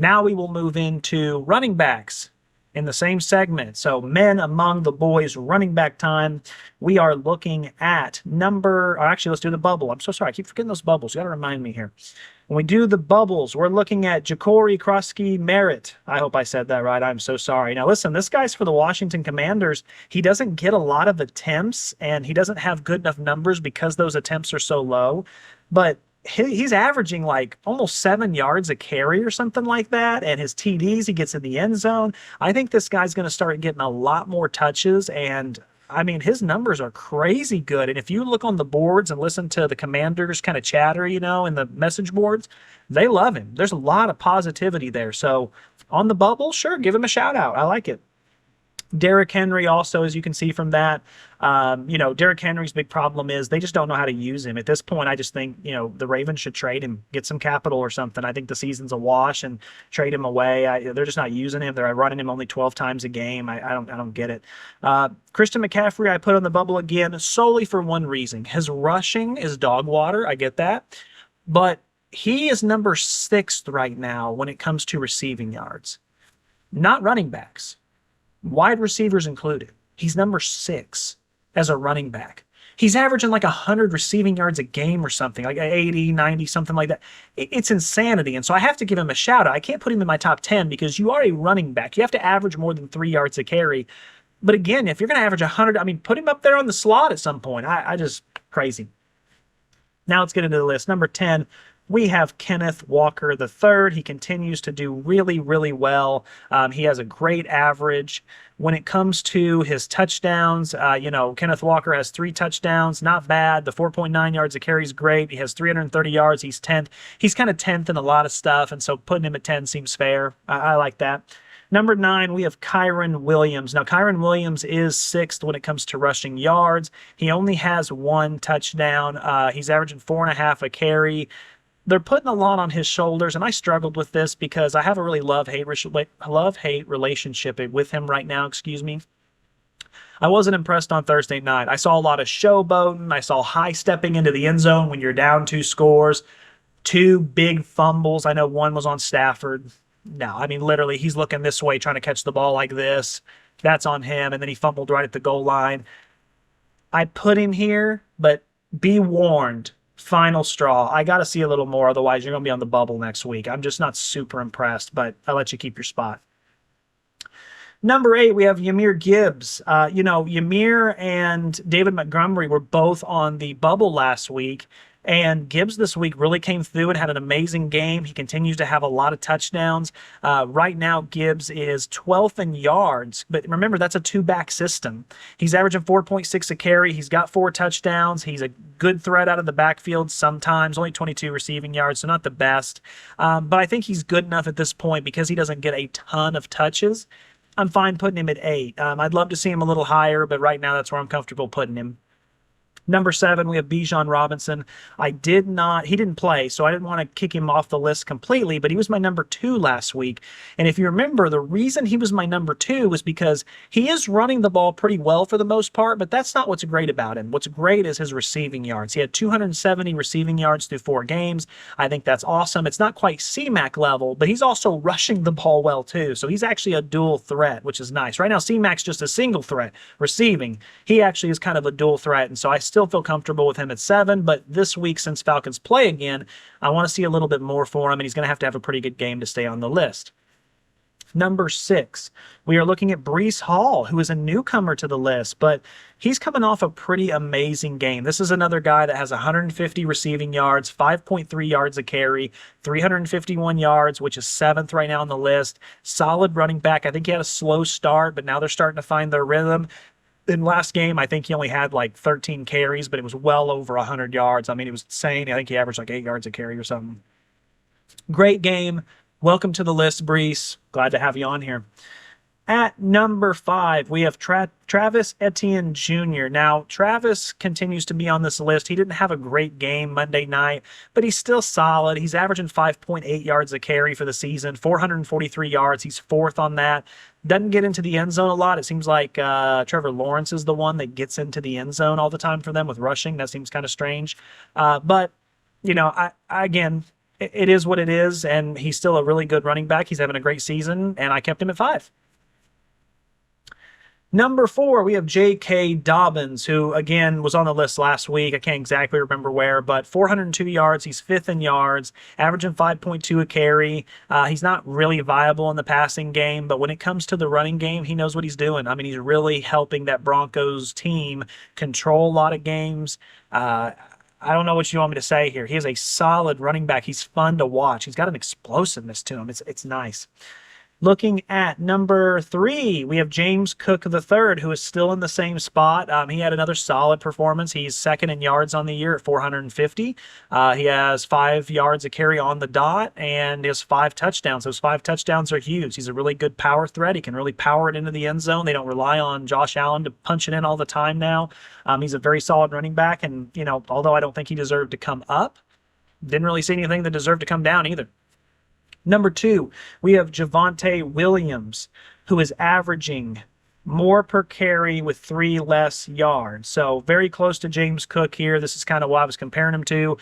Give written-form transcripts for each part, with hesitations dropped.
Now we will move into running backs in the same segment. So men among the boys, running back time. We are looking at actually, let's do the bubble. I'm so sorry. I keep forgetting those bubbles. You got to remind me here. When we do the bubbles, we're looking at Ja'Cory Krosky Merritt. I hope I said that right. I'm so sorry. Now, listen, this guy's for the Washington Commanders. He doesn't get a lot of attempts, and he doesn't have good enough numbers because those attempts are so low. But he's averaging like almost 7 yards a carry or something like that. And his TDs, he gets in the end zone. I think this guy's going to start getting a lot more touches, and I mean, his numbers are crazy good. And if you look on the boards and listen to the Commanders kind of chatter, in the message boards, they love him. There's a lot of positivity there. So on the bubble, sure, give him a shout out. I like it. Derrick Henry also, as you can see from that, Derrick Henry's big problem is they just don't know how to use him. At this point, I just think, the Ravens should trade him, get some capital or something. I think the season's a wash and trade him away. They're just not using him. They're running him only 12 times a game. I don't get it. Christian McCaffrey, I put on the bubble again solely for one reason. His rushing is dog water. I get that. But he is number 6th right now when it comes to receiving yards, not running backs. Wide receivers included. He's number 6 as a running back. He's averaging like 100 receiving yards a game or something, like 80, 90, something like that. It's insanity. And so I have to give him a shout out. I can't put him in my top 10 because you are a running back. You have to average more than 3 yards a carry. But again, if you're going to average 100, put him up there on the slot at some point. I just, crazy. Now let's get into the list. Number 10. We have Kenneth Walker III. He continues to do really, really well. He has a great average. When it comes to his touchdowns, Kenneth Walker has 3 touchdowns. Not bad. The 4.9 yards a carry is great. He has 330 yards. He's 10th. He's kind of 10th in a lot of stuff, and so putting him at 10 seems fair. I like that. Number 9, we have Kyren Williams. Now, Kyren Williams is 6th when it comes to rushing yards. He only has 1 touchdown. He's averaging 4.5 a carry. They're putting a lot on his shoulders, and I struggled with this because I have a really love-hate relationship with him right now, I wasn't impressed on Thursday night. I saw a lot of showboating. I saw high stepping into the end zone when you're down 2 scores, 2 big fumbles. I know one was on Stafford. No, literally, he's looking this way, trying to catch the ball like this. That's on him, and then he fumbled right at the goal line. I put him here, but be warned. Final straw. I got to see a little more. Otherwise, you're going to be on the bubble next week. I'm just not super impressed, but I'll let you keep your spot. Number 8, we have Jahmyr Gibbs. Jahmyr and David Montgomery were both on the bubble last week, and Gibbs this week really came through and had an amazing game. He continues to have a lot of touchdowns. Right now, Gibbs is 12th in yards, but remember, that's a 2-back system. He's averaging 4.6 a carry. He's got 4 touchdowns. He's a good threat out of the backfield sometimes, only 22 receiving yards, so not the best. But I think he's good enough at this point because he doesn't get a ton of touches. I'm fine putting him at 8. I'd love to see him a little higher, but right now that's where I'm comfortable putting him. Number 7, we have Bijan Robinson. He didn't play, so I didn't want to kick him off the list completely, but he was my number 2 last week. And if you remember, the reason he was my number 2 was because he is running the ball pretty well for the most part, but that's not what's great about him. What's great is his receiving yards. He had 270 receiving yards through 4 games. I think that's awesome. It's not quite C-Mac level, but he's also rushing the ball well too. So he's actually a dual threat, which is nice. Right now, C-Mac's just a single threat receiving. He actually is kind of a dual threat, and so I still feel comfortable with him at 7, but this week, since Falcons play again, I want to see a little bit more for him, and he's going to have a pretty good game to stay on the list. Number 6, we are looking at Breece Hall, who is a newcomer to the list, but he's coming off a pretty amazing game. This is another guy that has 150 receiving yards, 5.3 yards a carry, 351 yards, which is 7th right now on the list. Solid running back. I think he had a slow start, but now they're starting to find their rhythm. In last game, I think he only had like 13 carries, but it was well over 100 yards. It was insane. I think he averaged like 8 yards a carry or something. Great game. Welcome to the list, Breece. Glad to have you on here. At number 5, we have Travis Etienne Jr. Now, Travis continues to be on this list. He didn't have a great game Monday night, but he's still solid. He's averaging 5.8 yards a carry for the season, 443 yards. He's 4th on that. Doesn't get into the end zone a lot. It seems like Trevor Lawrence is the one that gets into the end zone all the time for them with rushing. That seems kind of strange. But, again, it is what it is, and he's still a really good running back. He's having a great season, and I kept him at 5. Number 4, we have J.K. Dobbins, who, again, was on the list last week. I can't exactly remember where, but 402 yards. He's 5th in yards, averaging 5.2 a carry. He's not really viable in the passing game, but when it comes to the running game, he knows what he's doing. I mean, he's really helping that Broncos team control a lot of games. I don't know what you want me to say here. He is a solid running back. He's fun to watch. He's got an explosiveness to him. It's nice. Looking at number 3, we have James Cook III, who is still in the same spot. He had another solid performance. He's 2nd in yards on the year at 450. He has 5 yards a carry on the dot, and he has 5 touchdowns. Those 5 touchdowns are huge. He's a really good power threat. He can really power it into the end zone. They don't rely on Josh Allen to punch it in all the time now. He's a very solid running back, and, although I don't think he deserved to come up, didn't really see anything that deserved to come down either. Number 2, we have Javonte Williams, who is averaging more per carry with 3 less yards. So very close to James Cook here. This is kind of what I was comparing him to.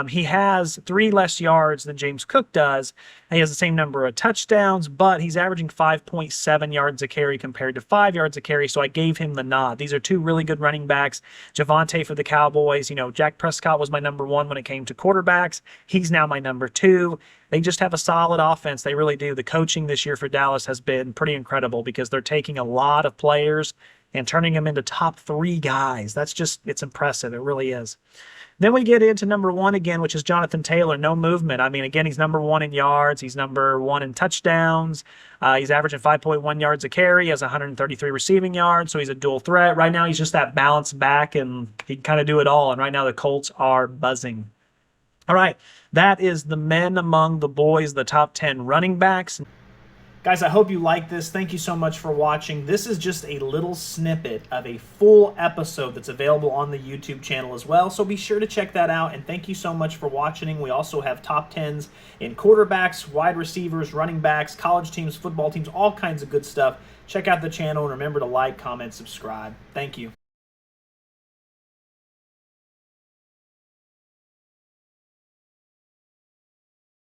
He has 3 less yards than James Cook does. He has the same number of touchdowns, but he's averaging 5.7 yards a carry compared to 5 yards a carry, so I gave him the nod. These are 2 really good running backs. Javonte for the Cowboys. Jack Prescott was my number 1 when it came to quarterbacks. He's now my number 2. They just have a solid offense. They really do. The coaching this year for Dallas has been pretty incredible because they're taking a lot of players and turning them into top 3 guys. It's impressive. It really is. Then we get into number 1 again, which is Jonathan Taylor. No movement. I mean, again, he's number 1 in yards. He's number 1 in touchdowns. He's averaging 5.1 yards a carry. He has 133 receiving yards, so he's a dual threat. Right now, he's just that balanced back, and he can kind of do it all. And right now, the Colts are buzzing. All right, that is the men among the boys, the top 10 running backs. Guys, I hope you like this. Thank you so much for watching. This is just a little snippet of a full episode that's available on the YouTube channel as well, so be sure to check that out, and thank you so much for watching. We also have top 10s in quarterbacks, wide receivers, running backs, college teams, football teams, all kinds of good stuff. Check out the channel, and remember to like, comment, subscribe. Thank you.